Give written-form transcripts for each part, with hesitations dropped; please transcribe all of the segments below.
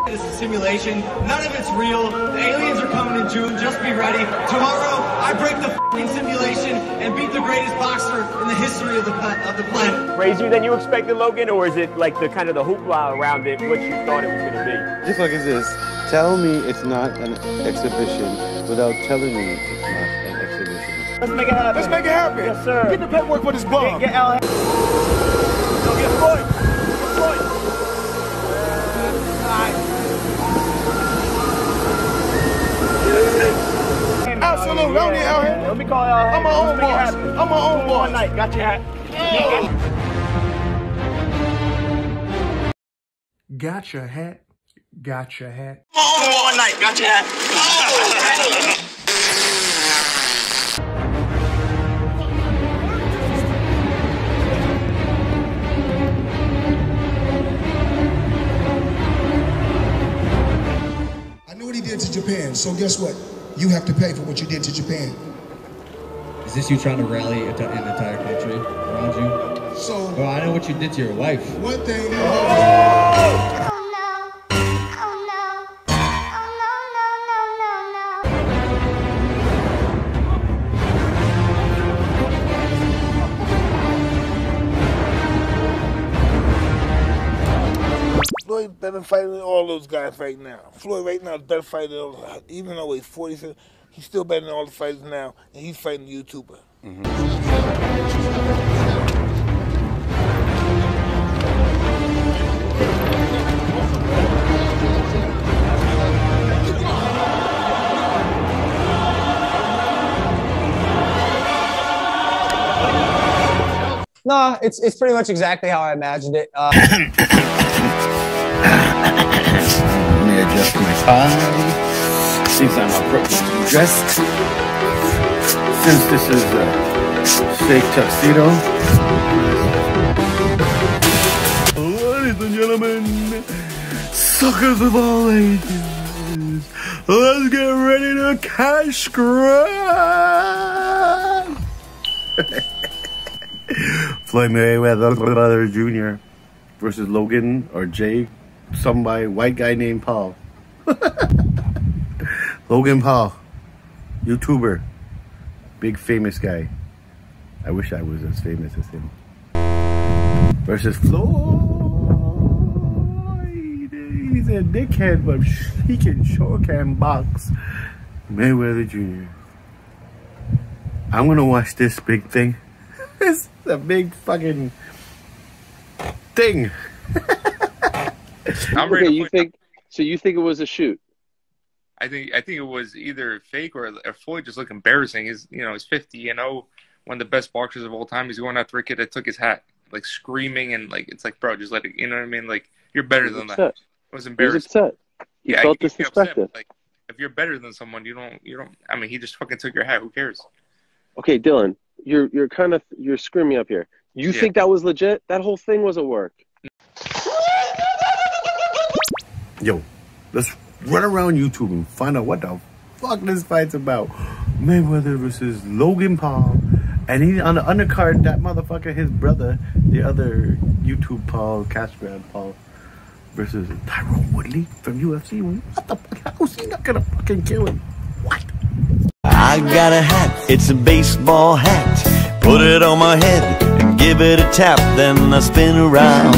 This is a simulation. None of it's real. The aliens are coming in June. Just be ready. Tomorrow, I break the f***ing simulation and beat the greatest boxer in the history of the planet. Crazier than you expected, Logan, or is it like the kind of the hoopla around it, what you thought it was going to be? Just like this. Tell me it's not an exhibition without telling me it's not an exhibition. Let's make it happen. Let's make it happen. Yes, sir. Get the paperwork for this bomb. Get Al. Go get Floyd. Floyd. Absolutely. Don't need Al here. Let me call Al. I'm my own boss. I'm my own boss. One night. Got your hat. Got your hat. Got your hat. One night. Got your hat. I know what he did to Japan, so guess what? You have to pay for what you did to Japan. Is this you trying to rally an entire country around you? So, well, I know what you did to your wife. One thing. Floyd better fighter than all those guys right now. Floyd right now is better fighter than all, even though he's 47, he's still better than all the fighters now, and he's fighting a YouTuber. No, it's pretty much exactly how I imagined it. Let me adjust my tie. Seems I'm appropriately dressed. Since this is a fake tuxedo. Ladies and gentlemen, suckers of all ages, let's get ready to cash grab. Floyd Mayweather Jr. versus Logan or Jay, somebody, white guy named Paul. Logan Paul, YouTuber, big famous guy. I wish I was as famous as him. Versus Floyd. He's a dickhead, but he sure can box. Mayweather Jr. I'm gonna watch this big thing. It's a big fucking thing. Okay, you think it was a shoot? I think it was either fake or Floyd just looked embarrassing. He's 50, one of the best boxers of all time. He's going after a kid that took his hat, like screaming and like it's like, bro, just let it. You know what I mean? Like you're better than that. It was embarrassing. He was upset. He felt disrespected. Like if you're better than someone, you don't. I mean, he just fucking took your hat. Who cares? Okay, Dylan, you're screwing me up here. You think that was legit? That whole thing was a work. Yo, let's run around YouTube and find out what the fuck this fight's about. Mayweather versus Logan Paul. And he on the undercard, that motherfucker, his brother, the other YouTube Paul, cash grab Paul, versus Tyrone Woodley from UFC. What the fuck? How's he not gonna fucking kill him? What? I got a hat, it's a baseball hat. Put it on my head and give it a tap. Then I spin around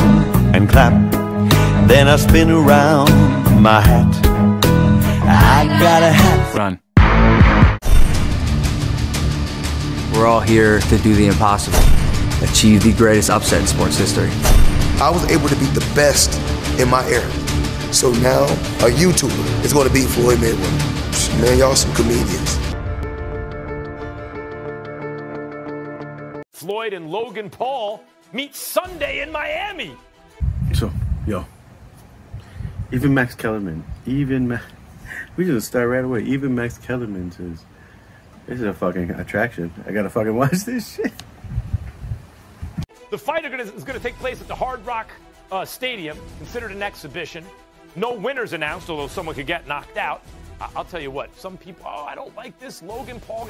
and clap. Then I spin around my hat. I got a hat. Run. We're all here to do the impossible. Achieve the greatest upset in sports history. I was able to beat the best in my era. So now, a YouTuber is going to beat Floyd Mayweather. Man, y'all some comedians. Floyd and Logan Paul meet Sunday in Miami. So, yo, even Max Kellerman, we just start right away. Even Max Kellerman says, this is a fucking attraction. I gotta fucking watch this shit. The fight is going to take place at the Hard Rock Stadium, considered an exhibition. No winners announced, although someone could get knocked out. I'll tell you what, some people, I don't like this Logan Paul.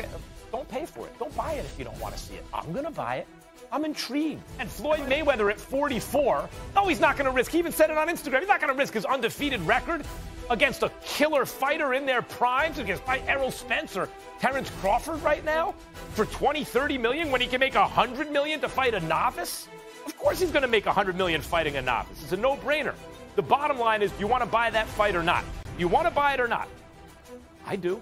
Don't pay for it. Don't buy it if you don't want to see it. I'm going to buy it. I'm intrigued. And Floyd Mayweather at 44, no, he's not going to risk. He even said it on Instagram. He's not going to risk his undefeated record against a killer fighter in their primes, against Errol Spence or Terrence Crawford right now for 20, 30 million when he can make 100 million to fight a novice. Of course he's going to make 100 million fighting a novice. It's a no-brainer. The bottom line is, do you want to buy that fight or not? You want to buy it or not? I do.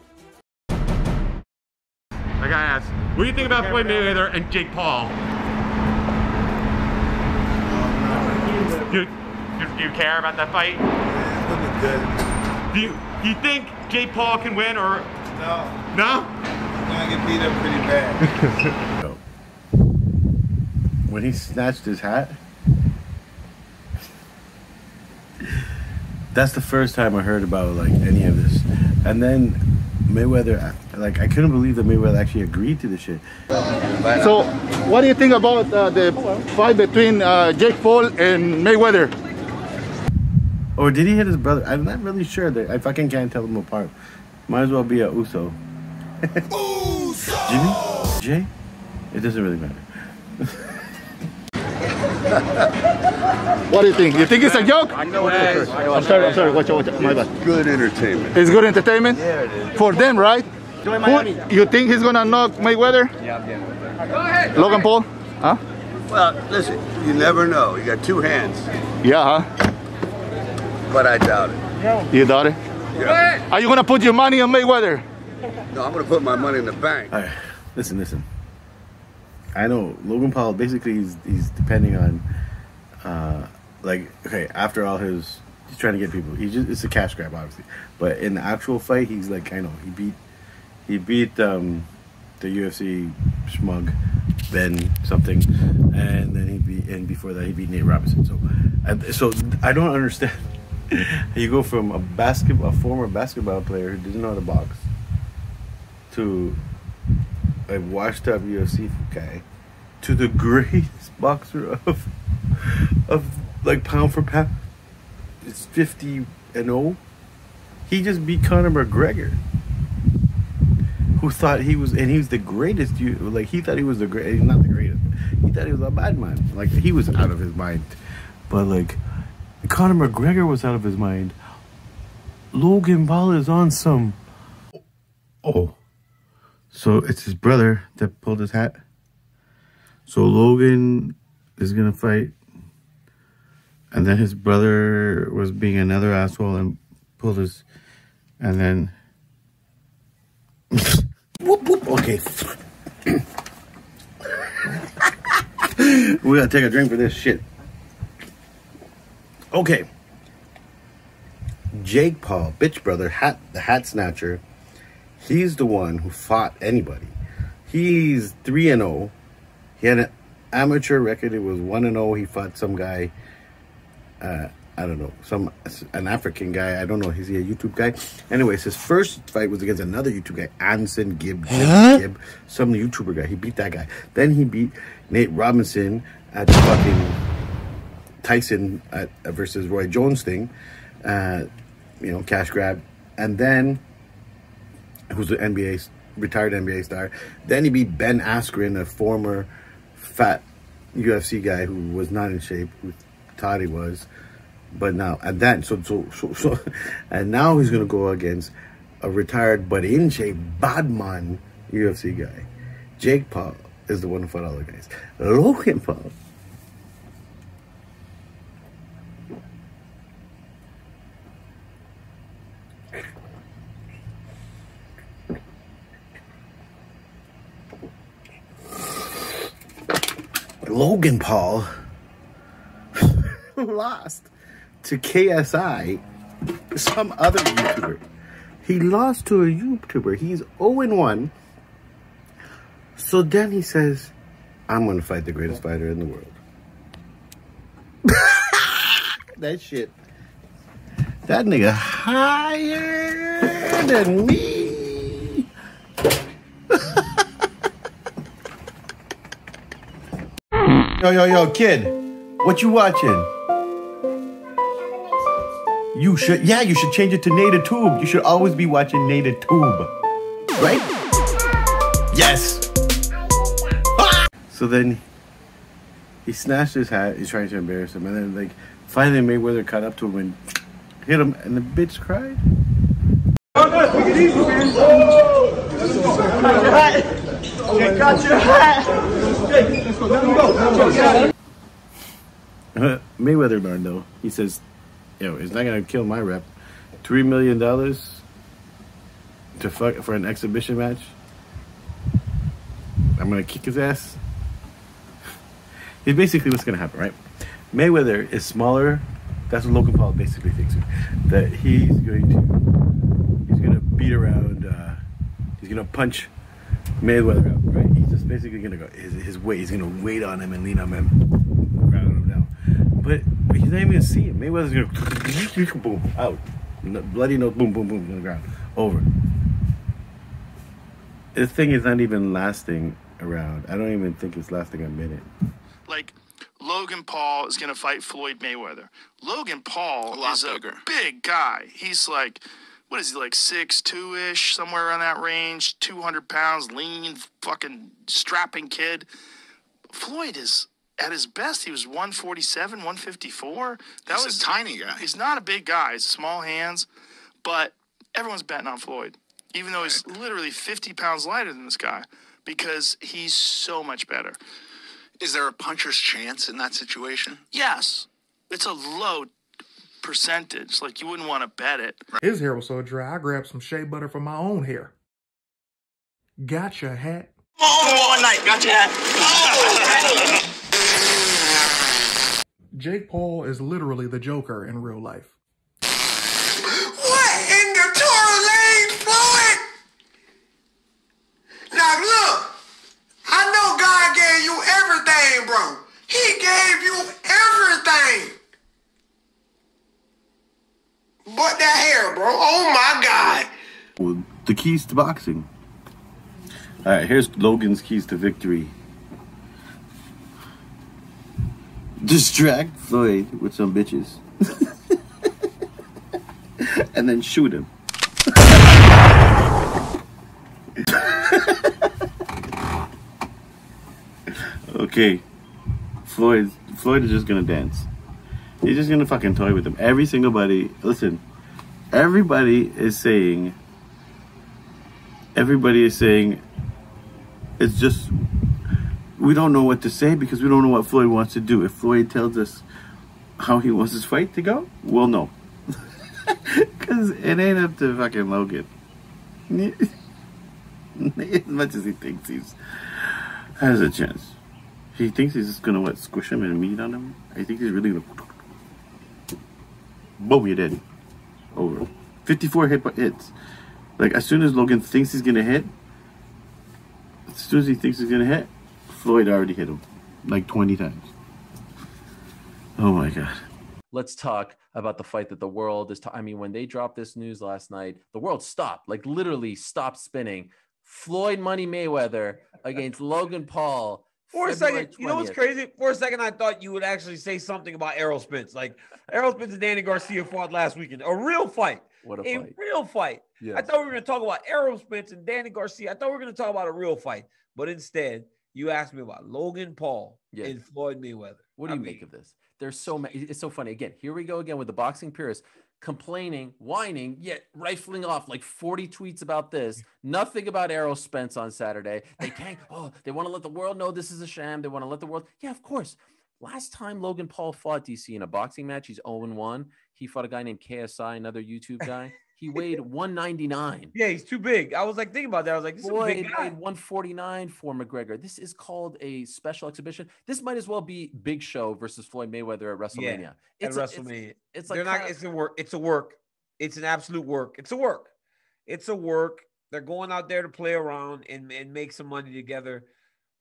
I gotta ask, what do you think about Floyd Mayweather and Jake Paul? Do you care about that fight? It's looking good. Do you think Jake Paul can win or? No. No? He's gonna get beat up pretty bad. When he snatched his hat, that's the first time I heard about like any of this. And then Mayweather, like I couldn't believe that Mayweather actually agreed to the shit. So, what do you think about the fight between Jake Paul and Mayweather? Or did he hit his brother? I'm not really sure. I fucking can't tell them apart. Might as well be a Uso. Jimmy? Jay? It doesn't really matter. What do you think? You think it's a joke? I'm sorry. Watch out. My bad. Good entertainment. It's good entertainment? Yeah, it is. For them, right? You think he's gonna knock Mayweather? Yeah. Go ahead. Logan Paul? Huh? Well, listen, you never know. You got two hands. Yeah, huh? But I doubt it. You doubt it? Yeah. Are you gonna put your money on Mayweather? No, I'm gonna put my money in the bank. All right, listen. I know Logan Paul. Basically, he's depending on, after all his, he's trying to get people. It's a cash grab, obviously. But in the actual fight, he's like, I know he beat the UFC schmug Ben something, and then before that he beat Nate Robinson. So I don't understand. You go from a former basketball player who didn't know how to box to a washed up UFC guy to the greatest boxer of like pound for pound. It's 50-0. He just beat Conor McGregor, who thought he was the greatest. He thought he was the great. He's not the greatest. He thought he was a bad man. Like he was out of his mind. But like Conor McGregor was out of his mind. Logan Paul is on some. Oh. So it's his brother that pulled his hat. So Logan is gonna fight, and then his brother was being another asshole and pulled his, and then whoop whoop. Okay, we gotta take a drink for this shit. Okay, Jake Paul, bitch brother, the hat snatcher. He's the one who fought anybody. He's 3-0. He had an amateur record. It was 1-0. He fought some guy. I don't know, an African guy. I don't know. Is he a YouTube guy? Anyways, his first fight was against another YouTube guy, Anson Gibb, some YouTuber guy. He beat that guy. Then he beat Nate Robinson at the fucking Tyson versus Roy Jones thing. Cash grab. And then, who's the retired NBA star. Then he beat Ben Askren, a former fat UFC guy who was not in shape, who thought he was, but now, and then, and now he's gonna go against a retired but in shape badman UFC guy. Jake Paul is the one who fought all the guys. Logan Paul. Logan Paul lost to KSI, some other YouTuber. He lost to a YouTuber. He's 0-1. So then he says, I'm going to fight the greatest fighter in the world. That shit. That nigga higher than me. Yo, kid, what you watching? You should change it to Native Tube. You should always be watching Native Tube, right? Yes. Ah! So then He snatched his hat. He's trying to embarrass him, and then like finally Mayweather caught up to him and hit him, and the bitch cried. Take it easy, man. Got your hat. Got your hat. Let's go. Let him go. Mayweather learned though. He says, "Yo, it's not gonna kill my rep. $3 million to fuck for an exhibition match. I'm gonna kick his ass." He's basically what's gonna happen, right? Mayweather is smaller. That's what Logan Paul basically thinks. That he's gonna beat around. He's gonna punch Mayweather out, right? He's just basically gonna go his weight. He's gonna wait on him and lean on him, ground him down. But he's not even gonna see him. Mayweather's gonna boom out, bloody nose, boom, boom, boom on the ground, over. This thing is not even lasting around. I don't even think it's lasting a minute. Like, Logan Paul is going to fight Floyd Mayweather. Logan Paul is a big guy. He's like, what is he, like 6'2"-ish, somewhere around that range, 200 pounds, lean, fucking strapping kid. Floyd is, at his best, he was 147, 154. That was a tiny guy. He's not a big guy. He's small hands, but everyone's betting on Floyd, even though he's literally 50 pounds lighter than this guy, because he's so much better. Is there a puncher's chance in that situation? Yes. It's a low percentage. Like, you wouldn't want to bet it. His hair was so dry, I grabbed some shea butter for my own hair. Gotcha hat. One night. Got your hat. Jake Paul is literally the Joker in real life. What in the Tory Lane, Floyd? Now look, I know God gave you everything, bro. He gave you everything. But that hair, bro. Oh my God. Well, the keys to boxing. All right, here's Logan's keys to victory. Distract Floyd with some bitches. And then shoot him. Okay. Floyd is just gonna dance. He's just gonna fucking toy with him. Everybody is saying it's just, we don't know what to say because we don't know what Floyd wants to do. If Floyd tells us how he wants his fight to go, we'll know. Because it ain't up to fucking Logan. As much as he thinks he has a chance. He thinks he's just gonna, squish him and meat on him? I think he's really gonna... Boom, you're dead. Over. 54 hits. Like, as soon as Logan thinks he's gonna hit, Floyd already hit him. Like 20 times. Oh my God. Let's talk about the fight that the world is... I mean, when they dropped this news last night, the world stopped. Like, literally stopped spinning. Floyd Money Mayweather against Logan Paul. For a second, you know what's crazy? For a second, I thought you would actually say something about Errol Spence. Like, Errol Spence and Danny Garcia fought last weekend. A real fight. What a fight. Real fight. Yes. I thought we were going to talk about Errol Spence and Danny Garcia. I thought we were going to talk about a real fight. But instead, you asked me about Logan Paul and Floyd Mayweather. What do you make of this? There's so many. It's so funny. Again, here we go again with the boxing purists complaining, whining, yet rifling off like 40 tweets about this. Nothing about Errol Spence on Saturday. They can't. Oh, they want to let the world know this is a sham. They want to let the world. Yeah, of course. Last time Logan Paul fought DC in a boxing match, he's 0-1. He fought a guy named KSI, another YouTube guy. He weighed 199. Yeah, he's too big. I was like thinking about that. I was like, this Floyd is a big guy. weighed 149 for McGregor. This is called a special exhibition. This might as well be Big Show versus Floyd Mayweather at WrestleMania. Yeah, it's WrestleMania. It's like they're not. It's a work. It's a work. It's an absolute work. It's a work. It's a work. They're going out there to play around and make some money together.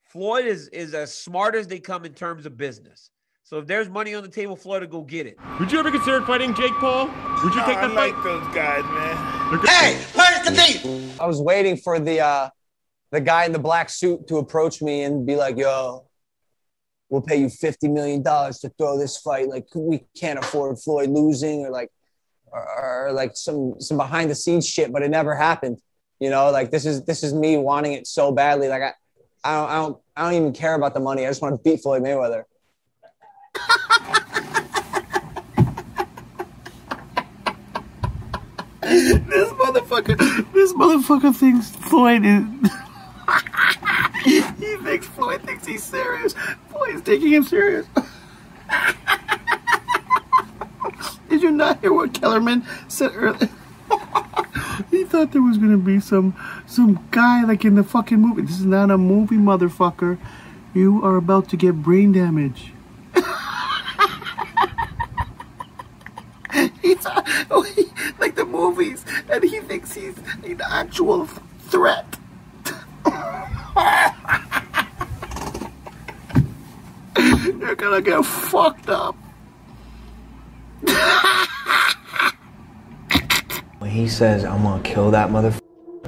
Floyd is as smart as they come in terms of business. So if there's money on the table, Floyd will go get it. Would you ever consider fighting Jake Paul? Would you take that fight? I like those guys, man. Hey, where's the beef? I was waiting for the guy in the black suit to approach me and be like, yo, we'll pay you $50 million to throw this fight. Like, we can't afford Floyd losing, or like some behind the scenes shit, but it never happened. You know, like this is me wanting it so badly. Like I don't even care about the money. I just want to beat Floyd Mayweather. This motherfucker thinks Floyd is. He thinks Floyd thinks he's serious. Floyd's taking him serious. Did you not hear what Kellerman said earlier? He thought there was gonna be some guy like in the fucking movie. This is not a movie, motherfucker. You are about to get brain damage. Like the movies, and he thinks he's an actual threat. You're gonna get fucked up. When he says, I'm gonna kill that motherfucker,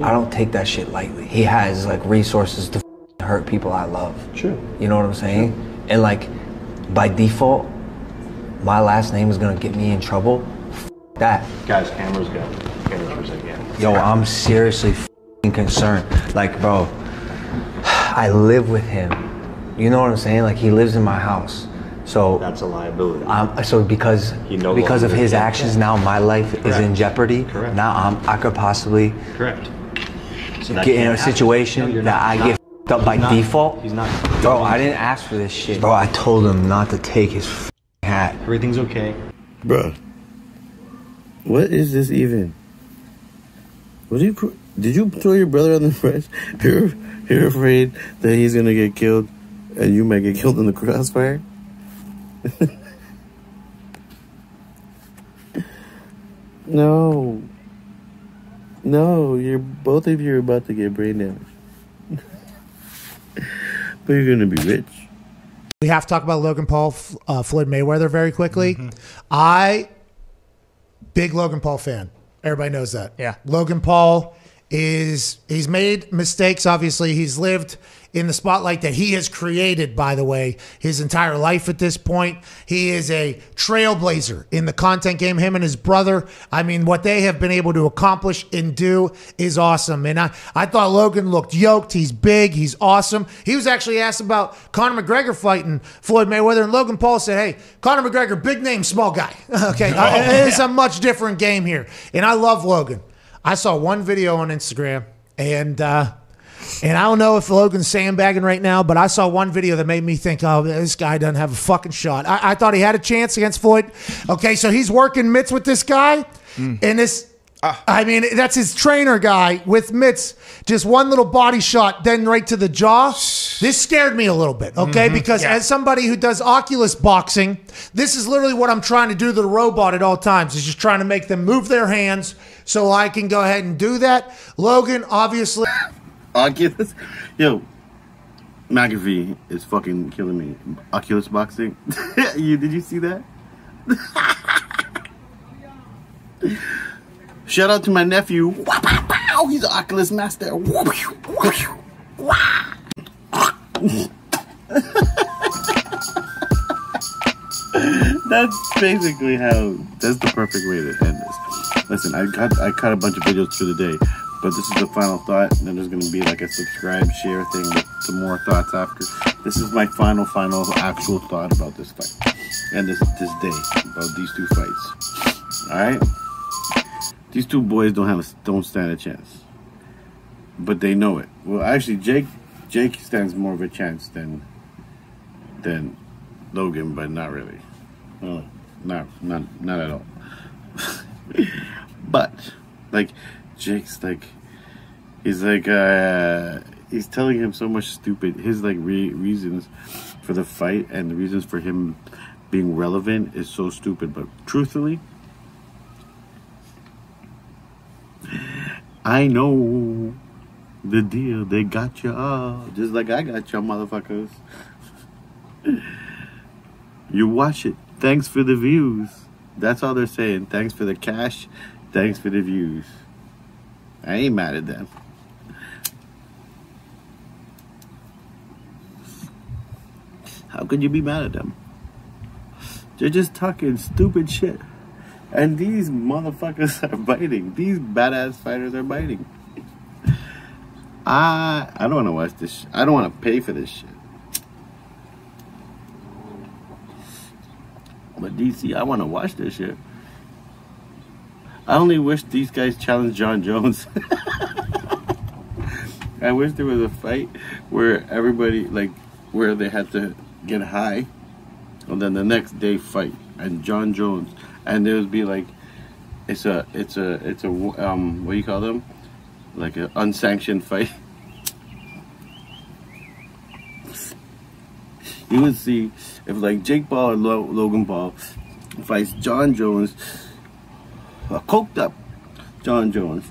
I don't take that shit lightly. He has like resources to hurt people I love. True. You know what I'm saying? And like, by default, my last name is gonna get me in trouble. That. Guys, cameras go. Cameras again. Yo, I'm seriously concerned. Like, bro, I live with him. You know what I'm saying? Like, he lives in my house. So that's a liability. So because of his actions, now my life is in jeopardy. Correct. Now I could possibly so get in a situation that I get f***ed up by default. He's not. Bro, I didn't ask for this shit. Bro, I told him not to take his hat. Everything's okay. Bro, what is this even? What did you throw your brother on the bridge? You're afraid that he's gonna get killed, and you might get killed in the crossfire. No, you're both of you are about to get brain damage. But you're gonna be rich. We have to talk about Logan Paul, Floyd Mayweather very quickly. Big Logan Paul fan. Everybody knows that. Yeah. Logan Paul he's made mistakes. Obviously, he's lived in the spotlight that he has created, by the way, his entire life at this point. He is a trailblazer in the content game. Him and his brother, I mean, what they have been able to accomplish and do is awesome. And I thought Logan looked yoked. He's big. He's awesome. He was actually asked about Conor McGregor fighting Floyd Mayweather, and Logan Paul said, hey, Conor McGregor, big name, small guy. Okay, it's a much different game here. And I love Logan. I saw one video on Instagram, and I don't know if Logan's sandbagging right now, but I saw one video that made me think, oh, this guy doesn't have a fucking shot. I thought he had a chance against Floyd. Okay, so he's working mitts with this guy, and this, I mean, that's his trainer guy with mitts, just one little body shot, then right to the jaw. This scared me a little bit, okay? Because as somebody who does Oculus boxing, this is literally what I'm trying to do to the robot at all times, is just trying to make them move their hands so I can go ahead and do that. Logan, obviously... Oculus? Yo, McAfee is fucking killing me. Oculus boxing? Did you see that? Shout out to my nephew. He's an Oculus master. That's basically that's the perfect way to end this. Listen, I cut a bunch of videos through the day, but this is the final thought. And then there's going to be like a subscribe, share thing with some more thoughts after. This is my final actual thought about this fight and this day about these two fights. All right, these two boys don't stand a chance, but they know it. Well, actually, Jake stands more of a chance than Logan, but not really. No, not at all. But like Jake's like he's telling him so much stupid his like reasons for the fight and the reasons for him being relevant is so stupid. But truthfully, I know the deal. They got you all, just like I got y'all motherfuckers. You watch it. Thanks for the views. That's all they're saying. Thanks for the cash. Thanks for the views. I ain't mad at them. How could you be mad at them? They're just talking stupid shit. And these motherfuckers are biting. These badass fighters are biting. I don't want to watch this. I don't want to pay for this shit. But DC, I want to watch this shit. I only wish these guys challenged John Jones. I wish there was a fight where everybody, like, where they had to get high, and then the next day fight, and John Jones, and there would be like, it's a what do you call them? Like an unsanctioned fight. You would see if like Jake Paul or Logan Paul fights John Jones, a coked up John Jones.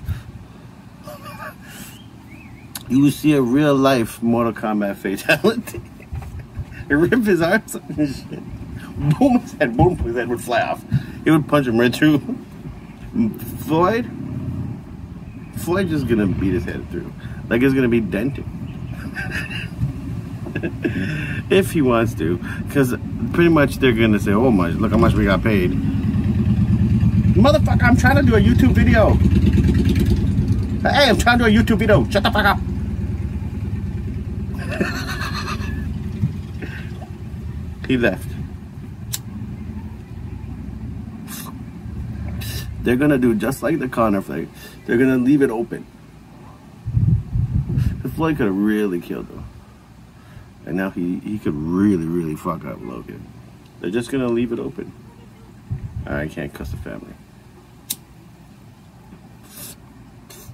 You would see a real life Mortal Kombat fatality. He rip his arms up and shit. Boom, his head would fly off. He would punch him right through. Floyd just gonna beat his head through. Like it's gonna be dented. If he wants to. Because pretty much they're gonna say, oh my, look how much we got paid. Motherfucker, I'm trying to do a YouTube video. Hey, I'm trying to do a YouTube video. Shut the fuck up. He left. They're gonna do just like the Conor fight. They're gonna leave it open. The Floyd could have really killed him. And now he could really fuck up Logan. They're just gonna leave it open. I can't cuss the family.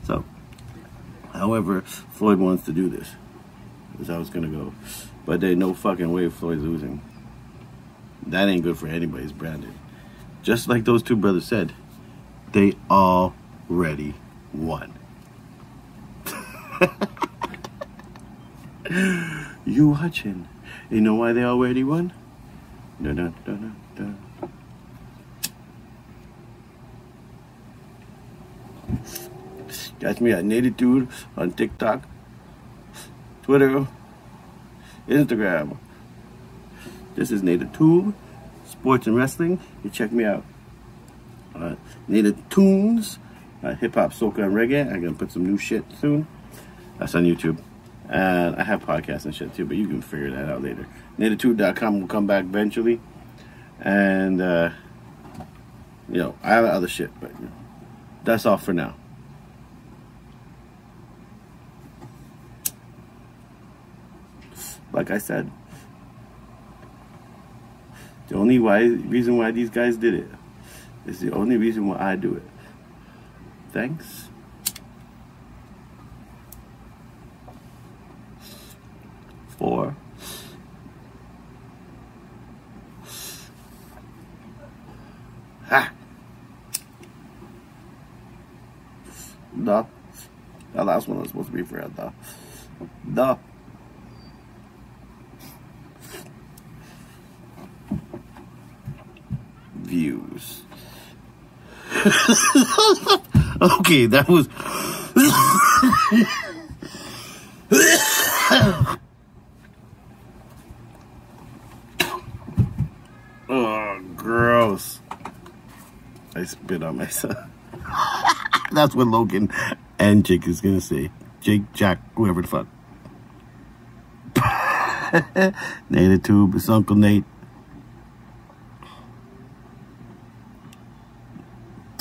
So, however, Floyd wants to do this. That's how it's gonna go. But there's no fucking way Floyd's losing. That ain't good for anybody's branding. Just like those two brothers said, they already won. You watching? You know why they already won? Dun, dun, dun, dun, dun. Catch me at Natitude on TikTok, Twitter, Instagram. This is Natitude, Sports and Wrestling. You check me out. Native Tunes, hip hop, soca, and reggae. I'm gonna put some new shit soon. That's on YouTube. And I have podcasts and shit too, but you can figure that out later. Natitude.com will come back eventually. And, you know, I have other shit, but you know, that's all for now. Like I said, the only reason why these guys did it is the only reason why I do it. Thanks. For the last one was supposed to be for the views. Okay, that was oh, gross. I spit on myself. That's what Logan and Jake is gonna say. Jake, Jack, whoever the fuck. Natitude, it's Uncle Nate.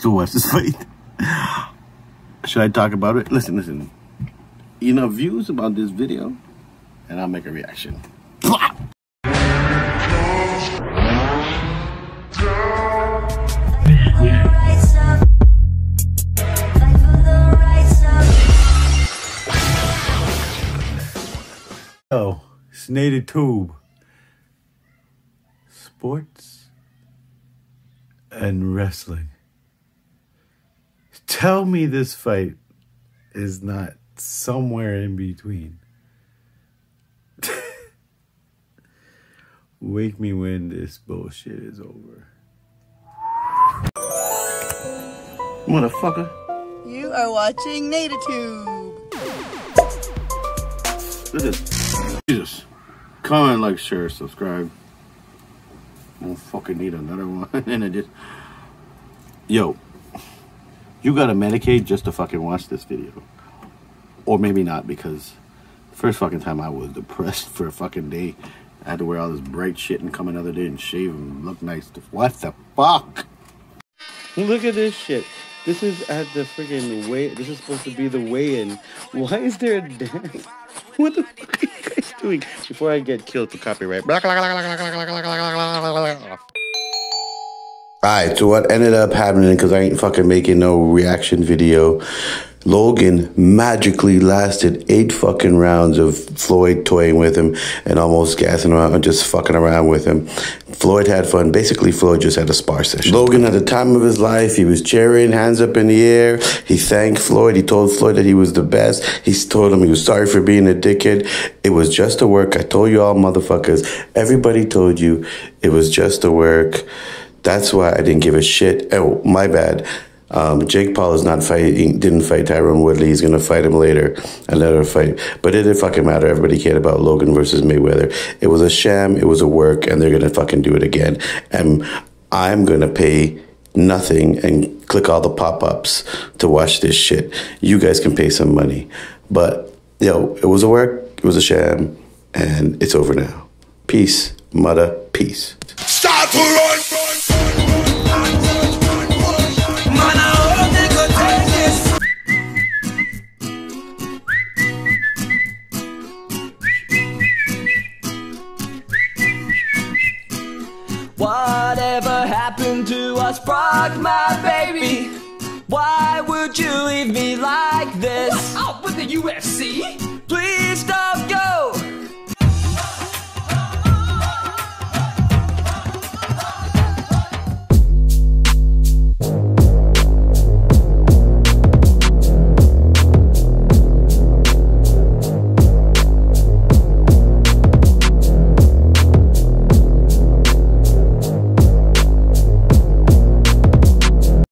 Go watch this fight. Should I talk about it? Listen. Enough views about this video, and I'll make a reaction. Oh, it's Natitude. Sports and wrestling. Tell me this fight is not somewhere in between. Wake me when this bullshit is over. Motherfucker. You are watching Natitude. Look at this. Jesus. Comment, like, share, subscribe. I don't fucking need another one. And I just... Yo. You gotta medicate just to fucking watch this video. Or maybe not, because first fucking time I was depressed for a fucking day. I had to wear all this bright shit and come another day and shave and look nice. What the fuck? Look at this shit. This is at the friggin' weigh. This is supposed to be the weigh-in. Why is there a dance? What the fuck are you guys doing? Before I get killed for copyright. Alright, so what ended up happening, because I ain't fucking making no reaction video, Logan magically lasted 8 fucking rounds of Floyd toying with him and almost gassing around and just fucking around with him. Floyd had fun. Basically, Floyd just had a spar session. Logan, at the time of his life, he was cheering, hands up in the air. He thanked Floyd. He told Floyd that he was the best. He told him he was sorry for being a dickhead. It was just a work. I told you all motherfuckers. Everybody told you it was just a work. That's why I didn't give a shit. Oh, my bad. Jake Paul is not fighting, didn't fight Tyron Woodley. He's going to fight him later, another fight. But it didn't fucking matter. Everybody cared about Logan versus Mayweather. It was a sham. It was a work, and they're going to fucking do it again. And I'm going to pay nothing and click all the pop-ups to watch this shit. You guys can pay some money. But, yo, it was a work. It was a sham. And it's over now. Peace, mother. Peace. Start to run. Whatever happened to us broke my baby? Why would you leave me like this? What? Out with the UFC? Please don't go.